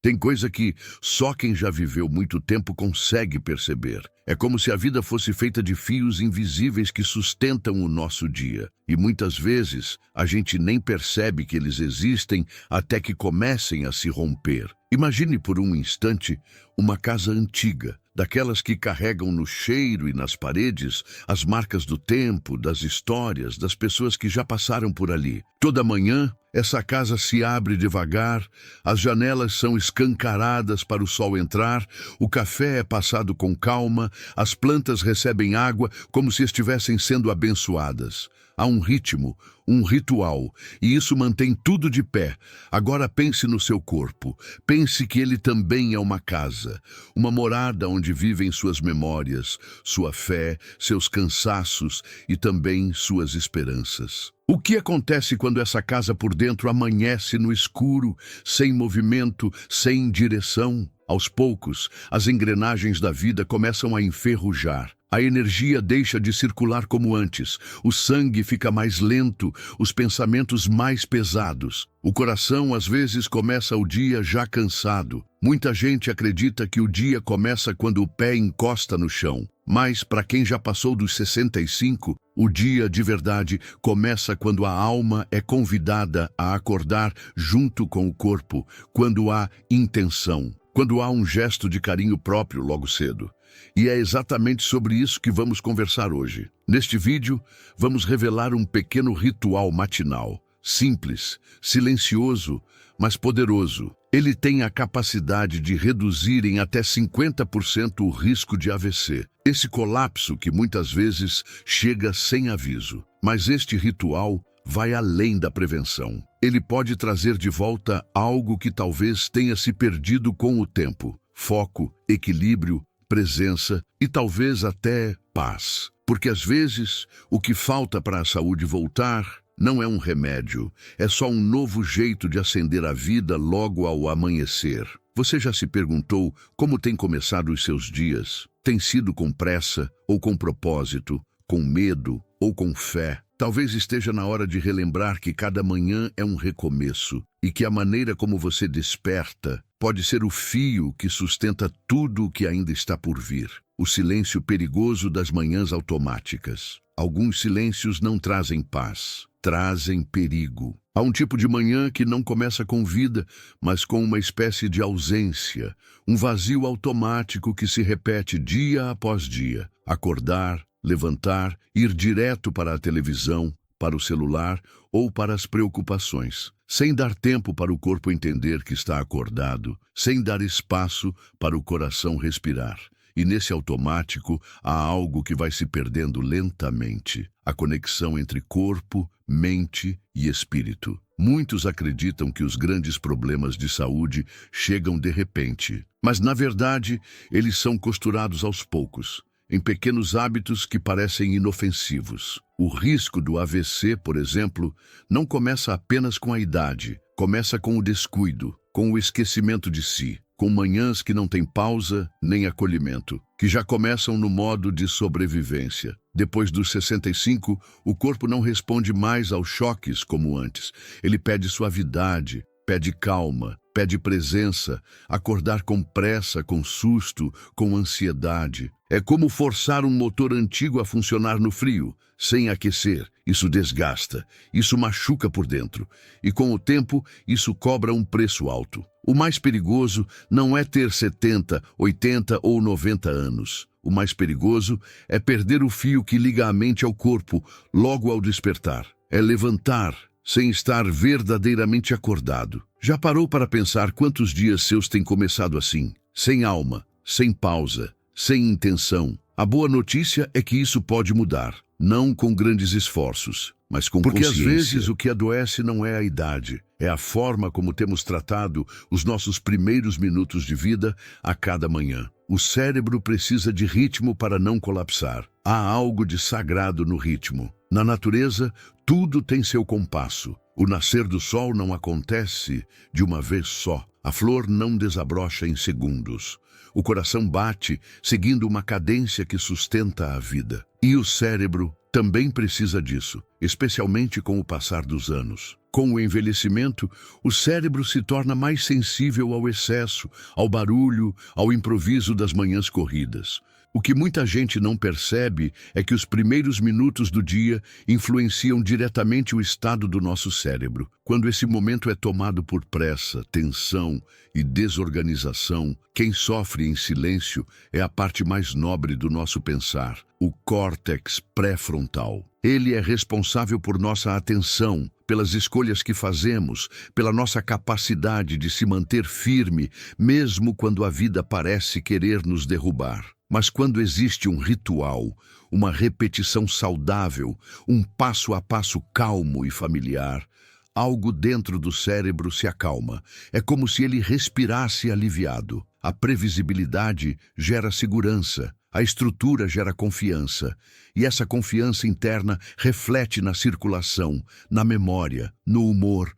Tem coisa que só quem já viveu muito tempo consegue perceber. É como se a vida fosse feita de fios invisíveis que sustentam o nosso dia. E muitas vezes a gente nem percebe que eles existem até que comecem a se romper. Imagine por um instante uma casa antiga, daquelas que carregam no cheiro e nas paredes as marcas do tempo, das histórias, das pessoas que já passaram por ali. Toda manhã, essa casa se abre devagar, as janelas são escancaradas para o sol entrar, o café é passado com calma, as plantas recebem água como se estivessem sendo abençoadas. Há um ritmo, um ritual, e isso mantém tudo de pé. Agora pense no seu corpo. Pense que ele também é uma casa, uma morada onde vivem suas memórias, sua fé, seus cansaços e também suas esperanças. O que acontece quando essa casa por dentro amanhece no escuro, sem movimento, sem direção? Aos poucos, as engrenagens da vida começam a enferrujar. A energia deixa de circular como antes, o sangue fica mais lento, os pensamentos mais pesados. O coração às vezes começa o dia já cansado. Muita gente acredita que o dia começa quando o pé encosta no chão. Mas, para quem já passou dos 65, o dia de verdade começa quando a alma é convidada a acordar junto com o corpo, quando há intenção, quando há um gesto de carinho próprio logo cedo. E é exatamente sobre isso que vamos conversar hoje. Neste vídeo, vamos revelar um pequeno ritual matinal, simples, silencioso, mas poderoso. Ele tem a capacidade de reduzir em até 50% o risco de AVC. Esse colapso que muitas vezes chega sem aviso. Mas este ritual vai além da prevenção. Ele pode trazer de volta algo que talvez tenha se perdido com o tempo. Foco, equilíbrio, presença e talvez até paz. Porque às vezes o que falta para a saúde voltar não é um remédio, é só um novo jeito de acender a vida logo ao amanhecer. Você já se perguntou como tem começado os seus dias? Tem sido com pressa ou com propósito, com medo ou com fé? Talvez esteja na hora de relembrar que cada manhã é um recomeço e que a maneira como você desperta pode ser o fio que sustenta tudo o que ainda está por vir. O silêncio perigoso das manhãs automáticas. Alguns silêncios não trazem paz, trazem perigo. Há um tipo de manhã que não começa com vida, mas com uma espécie de ausência, um vazio automático que se repete dia após dia. Acordar, levantar, ir direto para a televisão, para o celular ou para as preocupações, sem dar tempo para o corpo entender que está acordado, sem dar espaço para o coração respirar. E nesse automático há algo que vai se perdendo lentamente, a conexão entre corpo, mente e espírito. Muitos acreditam que os grandes problemas de saúde chegam de repente, mas na verdade eles são costurados aos poucos, em pequenos hábitos que parecem inofensivos. O risco do AVC, por exemplo, não começa apenas com a idade, começa com o descuido, com o esquecimento de si, com manhãs que não têm pausa nem acolhimento, que já começam no modo de sobrevivência. Depois dos 65, o corpo não responde mais aos choques como antes. Ele pede suavidade, pede calma, pede presença, acordar com pressa, com susto, com ansiedade. É como forçar um motor antigo a funcionar no frio, sem aquecer. Isso desgasta, isso machuca por dentro. E com o tempo, isso cobra um preço alto. O mais perigoso não é ter 70, 80 ou 90 anos. O mais perigoso é perder o fio que liga a mente ao corpo logo ao despertar. É levantar sem estar verdadeiramente acordado. Já parou para pensar quantos dias seus têm começado assim? Sem alma, sem pausa, sem intenção. A boa notícia é que isso pode mudar, não com grandes esforços, mas com consciência. Porque às vezes o que adoece não é a idade, é a forma como temos tratado os nossos primeiros minutos de vida a cada manhã. O cérebro precisa de ritmo para não colapsar. Há algo de sagrado no ritmo. Na natureza, tudo tem seu compasso. O nascer do sol não acontece de uma vez só. A flor não desabrocha em segundos. O coração bate seguindo uma cadência que sustenta a vida. E o cérebro também precisa disso, especialmente com o passar dos anos. Com o envelhecimento, o cérebro se torna mais sensível ao excesso, ao barulho, ao improviso das manhãs corridas. O que muita gente não percebe é que os primeiros minutos do dia influenciam diretamente o estado do nosso cérebro. Quando esse momento é tomado por pressa, tensão e desorganização, quem sofre em silêncio é a parte mais nobre do nosso pensar, o córtex pré-frontal. Ele é responsável por nossa atenção, pelas escolhas que fazemos, pela nossa capacidade de se manter firme, mesmo quando a vida parece querer nos derrubar. Mas quando existe um ritual, uma repetição saudável, um passo a passo calmo e familiar, algo dentro do cérebro se acalma. É como se ele respirasse aliviado. A previsibilidade gera segurança, a estrutura gera confiança, e essa confiança interna reflete na circulação, na memória, no humor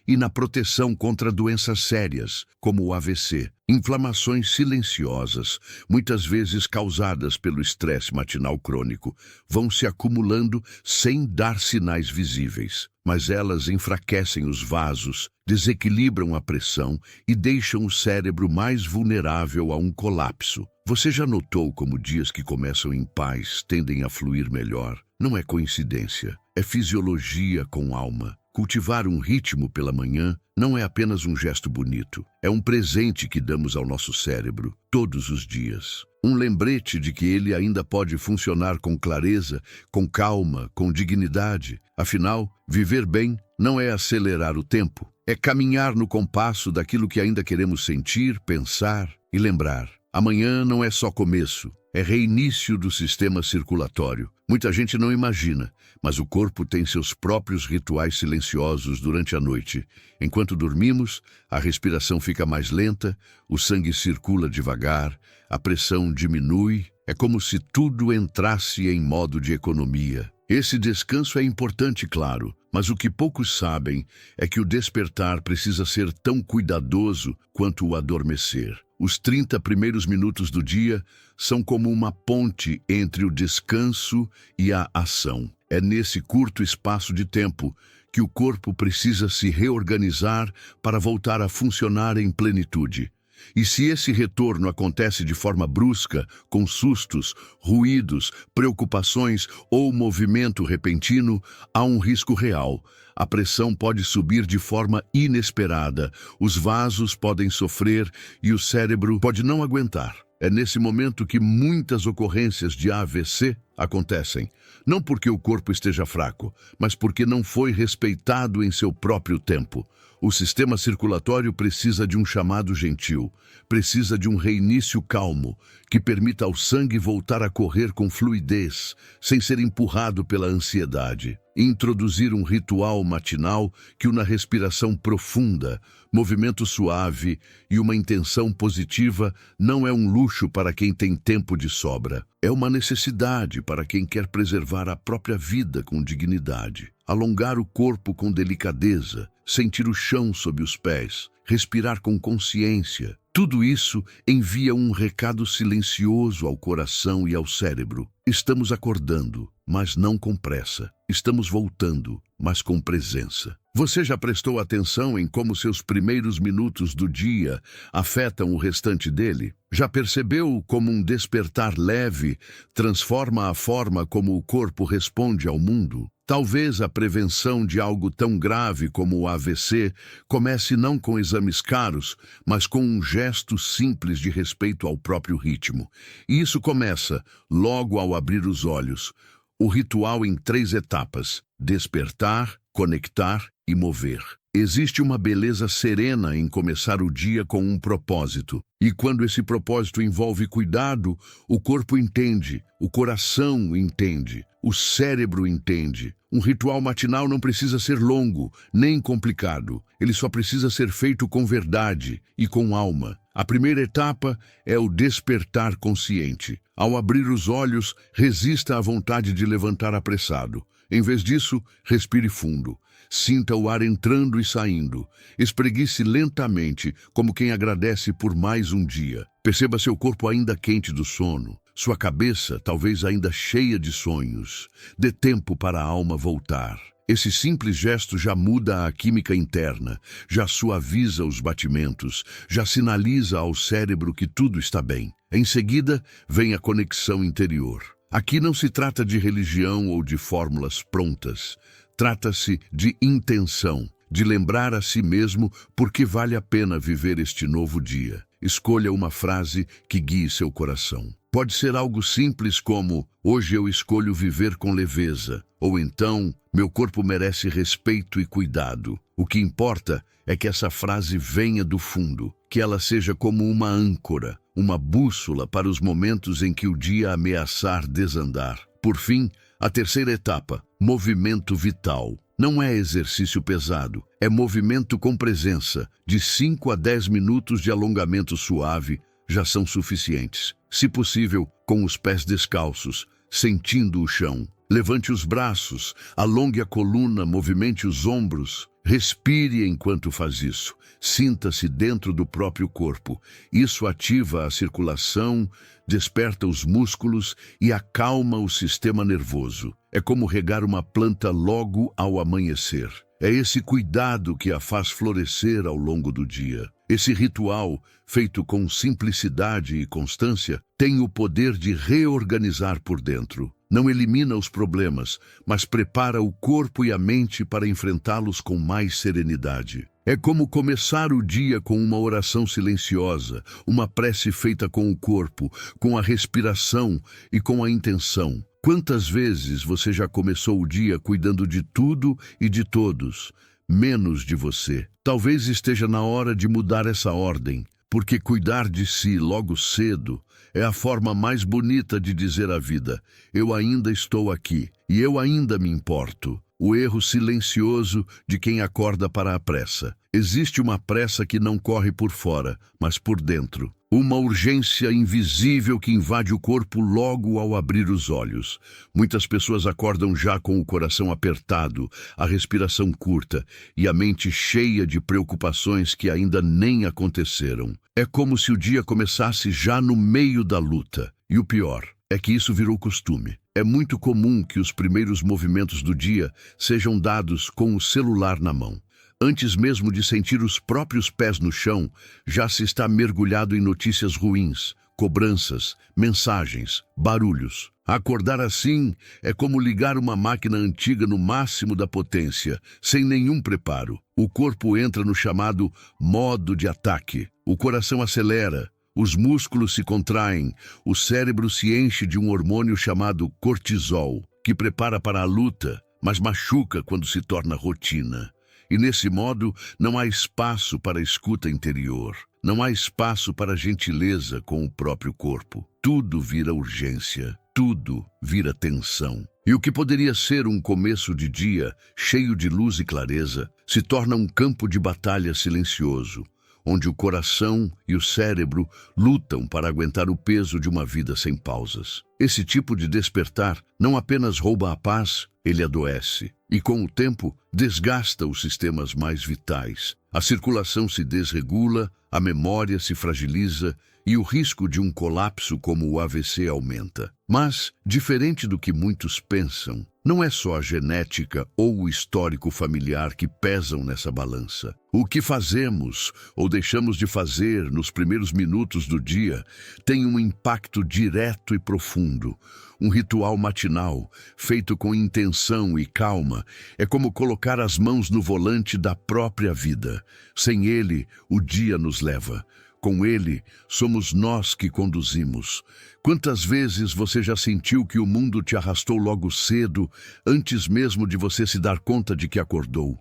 e na proteção contra doenças sérias, como o AVC. Inflamações silenciosas, muitas vezes causadas pelo estresse matinal crônico, vão se acumulando sem dar sinais visíveis. Mas elas enfraquecem os vasos, desequilibram a pressão e deixam o cérebro mais vulnerável a um colapso. Você já notou como dias que começam em paz tendem a fluir melhor? Não é coincidência, é fisiologia com alma. Cultivar um ritmo pela manhã não é apenas um gesto bonito, é um presente que damos ao nosso cérebro todos os dias. Um lembrete de que ele ainda pode funcionar com clareza, com calma, com dignidade. Afinal, viver bem não é acelerar o tempo, é caminhar no compasso daquilo que ainda queremos sentir, pensar e lembrar. Amanhã não é só começo, é reinício do sistema circulatório. Muita gente não imagina, mas o corpo tem seus próprios rituais silenciosos durante a noite. Enquanto dormimos, a respiração fica mais lenta, o sangue circula devagar, a pressão diminui. É como se tudo entrasse em modo de economia. Esse descanso é importante, claro, mas o que poucos sabem é que o despertar precisa ser tão cuidadoso quanto o adormecer. Os 30 primeiros minutos do dia são como uma ponte entre o descanso e a ação. É nesse curto espaço de tempo que o corpo precisa se reorganizar para voltar a funcionar em plenitude. E se esse retorno acontece de forma brusca, com sustos, ruídos, preocupações ou movimento repentino, há um risco real. A pressão pode subir de forma inesperada, os vasos podem sofrer e o cérebro pode não aguentar. É nesse momento que muitas ocorrências de AVC acontecem. Não porque o corpo esteja fraco, mas porque não foi respeitado em seu próprio tempo. O sistema circulatório precisa de um chamado gentil, precisa de um reinício calmo, que permita ao sangue voltar a correr com fluidez, sem ser empurrado pela ansiedade. Introduzir um ritual matinal que una respiração profunda, movimento suave e uma intenção positiva não é um luxo para quem tem tempo de sobra. É uma necessidade para quem quer preservar a própria vida com dignidade. Alongar o corpo com delicadeza, sentir o chão sob os pés, respirar com consciência. Tudo isso envia um recado silencioso ao coração e ao cérebro. Estamos acordando, mas não com pressa. Estamos voltando, mas com presença. Você já prestou atenção em como seus primeiros minutos do dia afetam o restante dele? Já percebeu como um despertar leve transforma a forma como o corpo responde ao mundo? Talvez a prevenção de algo tão grave como o AVC comece não com exames caros, mas com um gesto simples de respeito ao próprio ritmo. E isso começa logo ao abrir os olhos. O ritual em 3 etapas: despertar, conectar e mover. Existe uma beleza serena em começar o dia com um propósito. E quando esse propósito envolve cuidado, o corpo entende, o coração entende, o cérebro entende. Um ritual matinal não precisa ser longo, nem complicado. Ele só precisa ser feito com verdade e com alma. A primeira etapa é o despertar consciente. Ao abrir os olhos, resista à vontade de levantar apressado. Em vez disso, respire fundo. Sinta o ar entrando e saindo. Espreguice lentamente, como quem agradece por mais um dia. Perceba seu corpo ainda quente do sono, sua cabeça talvez ainda cheia de sonhos. Dê tempo para a alma voltar. Esse simples gesto já muda a química interna, já suaviza os batimentos, já sinaliza ao cérebro que tudo está bem. Em seguida, vem a conexão interior. Aqui não se trata de religião ou de fórmulas prontas. Trata-se de intenção, de lembrar a si mesmo por que vale a pena viver este novo dia. Escolha uma frase que guie seu coração. Pode ser algo simples como: hoje eu escolho viver com leveza, ou então, meu corpo merece respeito e cuidado. O que importa é que essa frase venha do fundo, que ela seja como uma âncora, uma bússola para os momentos em que o dia ameaçar desandar. Por fim, a terceira etapa, movimento vital. Não é exercício pesado, é movimento com presença. De 5 a 10 minutos de alongamento suave já são suficientes. Se possível, com os pés descalços, sentindo o chão. Levante os braços, alongue a coluna, movimente os ombros. Respire enquanto faz isso. Sinta-se dentro do próprio corpo. Isso ativa a circulação, desperta os músculos e acalma o sistema nervoso. É como regar uma planta logo ao amanhecer. É esse cuidado que a faz florescer ao longo do dia. Esse ritual, feito com simplicidade e constância, tem o poder de reorganizar por dentro. Não elimina os problemas, mas prepara o corpo e a mente para enfrentá-los com mais serenidade. É como começar o dia com uma oração silenciosa, uma prece feita com o corpo, com a respiração e com a intenção. Quantas vezes você já começou o dia cuidando de tudo e de todos, menos de você? Talvez esteja na hora de mudar essa ordem, porque cuidar de si logo cedo é a forma mais bonita de dizer à vida: eu ainda estou aqui e eu ainda me importo. O erro silencioso de quem acorda para a pressa. Existe uma pressa que não corre por fora, mas por dentro. Uma urgência invisível que invade o corpo logo ao abrir os olhos. Muitas pessoas acordam já com o coração apertado, a respiração curta e a mente cheia de preocupações que ainda nem aconteceram. É como se o dia começasse já no meio da luta. E o pior é que isso virou costume. É muito comum que os primeiros movimentos do dia sejam dados com o celular na mão. Antes mesmo de sentir os próprios pés no chão, já se está mergulhado em notícias ruins, cobranças, mensagens, barulhos. Acordar assim é como ligar uma máquina antiga no máximo da potência, sem nenhum preparo. O corpo entra no chamado modo de ataque. O coração acelera. Os músculos se contraem, o cérebro se enche de um hormônio chamado cortisol, que prepara para a luta, mas machuca quando se torna rotina. E nesse modo, não há espaço para a escuta interior, não há espaço para gentileza com o próprio corpo. Tudo vira urgência, tudo vira tensão. E o que poderia ser um começo de dia cheio de luz e clareza, se torna um campo de batalha silencioso, onde o coração e o cérebro lutam para aguentar o peso de uma vida sem pausas. Esse tipo de despertar não apenas rouba a paz, ele adoece. E com o tempo, desgasta os sistemas mais vitais. A circulação se desregula, a memória se fragiliza e o risco de um colapso como o AVC aumenta. Mas, diferente do que muitos pensam, não é só a genética ou o histórico familiar que pesam nessa balança. O que fazemos ou deixamos de fazer nos primeiros minutos do dia tem um impacto direto e profundo. Um ritual matinal, feito com intenção e calma, é como colocar as mãos no volante da própria vida. Sem ele, o dia nos leva. Com ele, somos nós que conduzimos. Quantas vezes você já sentiu que o mundo te arrastou logo cedo, antes mesmo de você se dar conta de que acordou?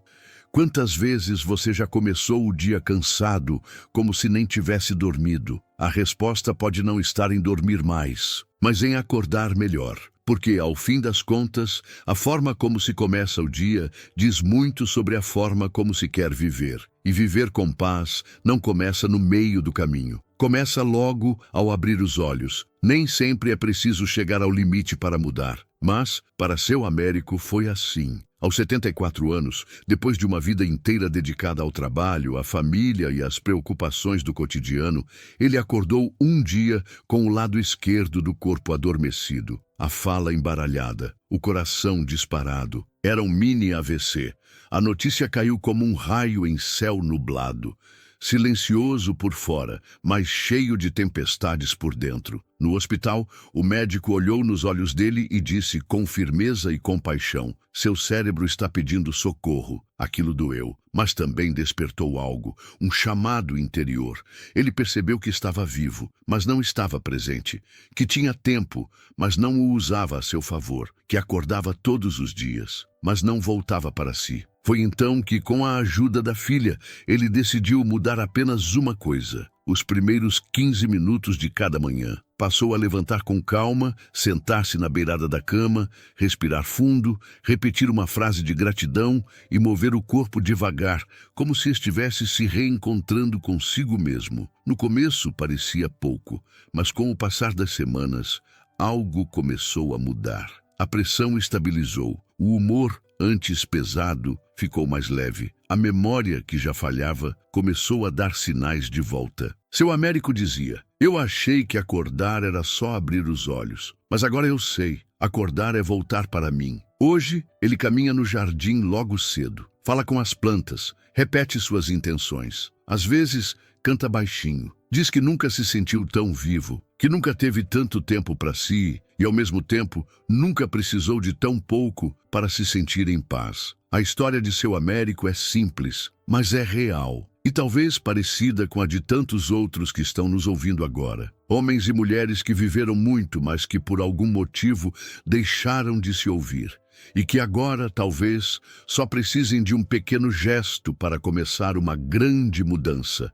Quantas vezes você já começou o dia cansado, como se nem tivesse dormido? A resposta pode não estar em dormir mais, mas em acordar melhor. Porque, ao fim das contas, a forma como se começa o dia diz muito sobre a forma como se quer viver. E viver com paz não começa no meio do caminho. Começa logo ao abrir os olhos. Nem sempre é preciso chegar ao limite para mudar. Mas, para seu Américo, foi assim. Aos 74 anos, depois de uma vida inteira dedicada ao trabalho, à família e às preocupações do cotidiano, ele acordou um dia com o lado esquerdo do corpo adormecido, a fala embaralhada, o coração disparado. Era um mini AVC. A notícia caiu como um raio em céu nublado. Silencioso por fora, mas cheio de tempestades por dentro. No hospital, o médico olhou nos olhos dele e disse com firmeza e compaixão: "Seu cérebro está pedindo socorro." Aquilo doeu, mas também despertou algo, um chamado interior. Ele percebeu que estava vivo, mas não estava presente, que tinha tempo, mas não o usava a seu favor, que acordava todos os dias, mas não voltava para si. Foi então que, com a ajuda da filha, ele decidiu mudar apenas uma coisa: os primeiros 15 minutos de cada manhã. Passou a levantar com calma, sentar-se na beirada da cama, respirar fundo, repetir uma frase de gratidão e mover o corpo devagar, como se estivesse se reencontrando consigo mesmo. No começo parecia pouco, mas com o passar das semanas, algo começou a mudar. A pressão estabilizou, o humor, antes pesado, ficou mais leve. A memória, que já falhava, começou a dar sinais de volta. Seu Américo dizia: "Eu achei que acordar era só abrir os olhos, mas agora eu sei. Acordar é voltar para mim." Hoje, ele caminha no jardim logo cedo. Fala com as plantas, repete suas intenções. Às vezes, canta baixinho. Diz que nunca se sentiu tão vivo, que nunca teve tanto tempo para si e, ao mesmo tempo, nunca precisou de tão pouco para se sentir em paz. A história de seu Américo é simples, mas é real. E talvez parecida com a de tantos outros que estão nos ouvindo agora. Homens e mulheres que viveram muito, mas que por algum motivo deixaram de se ouvir. E que agora, talvez, só precisem de um pequeno gesto para começar uma grande mudança.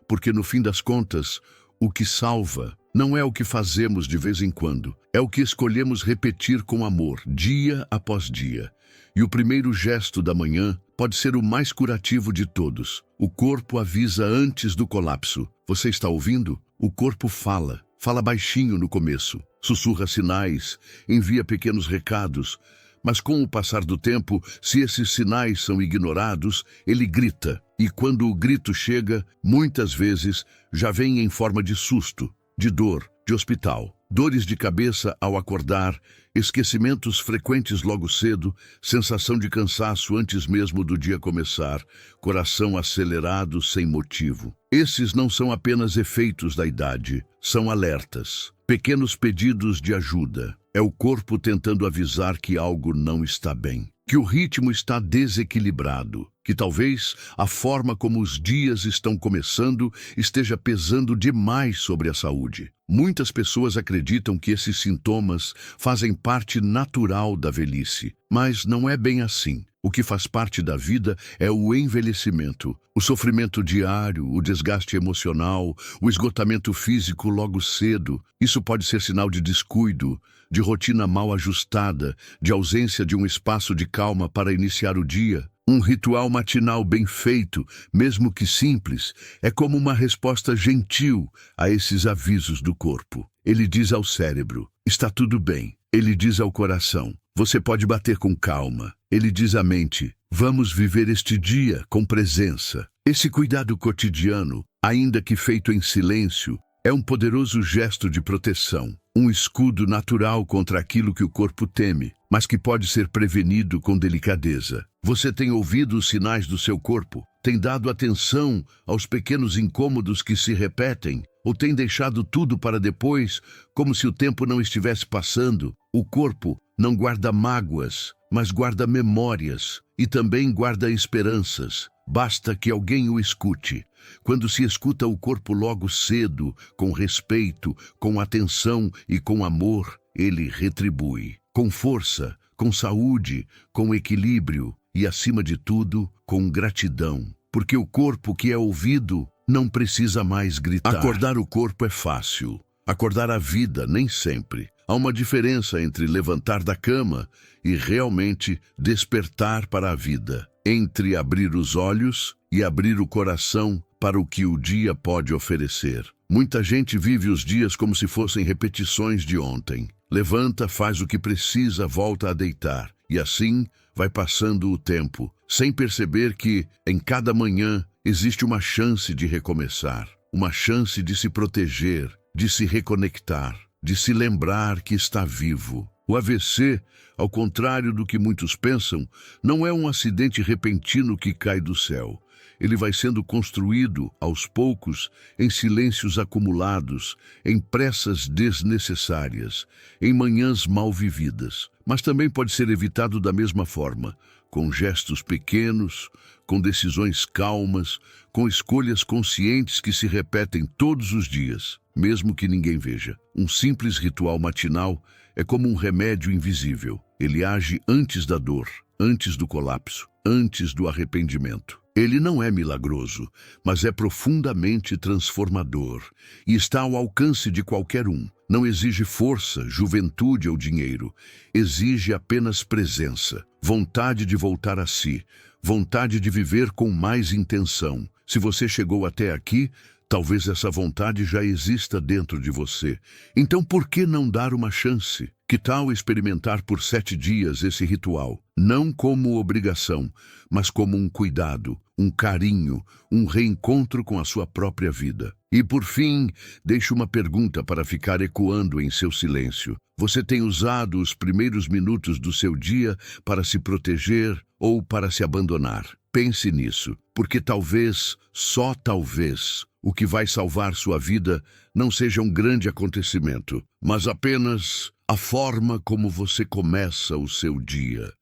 Porque, no fim das contas, o que salva não é o que fazemos de vez em quando, é o que escolhemos repetir com amor, dia após dia. E o primeiro gesto da manhã pode ser o mais curativo de todos. O corpo avisa antes do colapso. Você está ouvindo? O corpo fala. Fala baixinho no começo, sussurra sinais, envia pequenos recados. Mas com o passar do tempo, se esses sinais são ignorados, ele grita. E quando o grito chega, muitas vezes, já vem em forma de susto, de dor, de hospital. Dores de cabeça ao acordar, esquecimentos frequentes logo cedo, sensação de cansaço antes mesmo do dia começar, coração acelerado sem motivo. Esses não são apenas efeitos da idade, são alertas, pequenos pedidos de ajuda. É o corpo tentando avisar que algo não está bem, que o ritmo está desequilibrado, que talvez a forma como os dias estão começando esteja pesando demais sobre a saúde. Muitas pessoas acreditam que esses sintomas fazem parte natural da velhice, mas não é bem assim. O que faz parte da vida é o envelhecimento, o sofrimento diário, o desgaste emocional, o esgotamento físico logo cedo. Isso pode ser sinal de descuido, de rotina mal ajustada, de ausência de um espaço de calma para iniciar o dia. Um ritual matinal bem feito, mesmo que simples, é como uma resposta gentil a esses avisos do corpo. Ele diz ao cérebro: está tudo bem. Ele diz ao coração: você pode bater com calma. Ele diz à mente: vamos viver este dia com presença. Esse cuidado cotidiano, ainda que feito em silêncio, é um poderoso gesto de proteção, um escudo natural contra aquilo que o corpo teme, mas que pode ser prevenido com delicadeza. Você tem ouvido os sinais do seu corpo? Tem dado atenção aos pequenos incômodos que se repetem? Ou tem deixado tudo para depois, como se o tempo não estivesse passando? O corpo não guarda mágoas, mas guarda memórias e também guarda esperanças. Basta que alguém o escute. Quando se escuta o corpo logo cedo, com respeito, com atenção e com amor, ele retribui. Com força, com saúde, com equilíbrio e, acima de tudo, com gratidão. Porque o corpo que é ouvido não precisa mais gritar. Acordar o corpo é fácil. Acordar a vida, nem sempre. Há uma diferença entre levantar da cama e realmente despertar para a vida. Entre abrir os olhos e abrir o coração para o que o dia pode oferecer. Muita gente vive os dias como se fossem repetições de ontem. Levanta, faz o que precisa, volta a deitar. E assim vai passando o tempo, sem perceber que, em cada manhã, existe uma chance de recomeçar. Uma chance de se proteger, de se reconectar, de se lembrar que está vivo. O AVC, ao contrário do que muitos pensam, não é um acidente repentino que cai do céu. Ele vai sendo construído, aos poucos, em silêncios acumulados, em pressas desnecessárias, em manhãs mal vividas. Mas também pode ser evitado da mesma forma, com gestos pequenos, com decisões calmas, com escolhas conscientes que se repetem todos os dias, mesmo que ninguém veja. Um simples ritual matinal é como um remédio invisível. Ele age antes da dor, antes do colapso, antes do arrependimento. Ele não é milagroso, mas é profundamente transformador e está ao alcance de qualquer um. Não exige força, juventude ou dinheiro. Exige apenas presença, vontade de voltar a si, vontade de viver com mais intenção. Se você chegou até aqui, talvez essa vontade já exista dentro de você. Então por que não dar uma chance? Que tal experimentar por 7 dias esse ritual? Não como obrigação, mas como um cuidado, um carinho, um reencontro com a sua própria vida. E por fim, deixo uma pergunta para ficar ecoando em seu silêncio. Você tem usado os primeiros minutos do seu dia para se proteger ou para se abandonar? Pense nisso, porque talvez, só talvez, o que vai salvar sua vida não seja um grande acontecimento, mas apenas a forma como você começa o seu dia.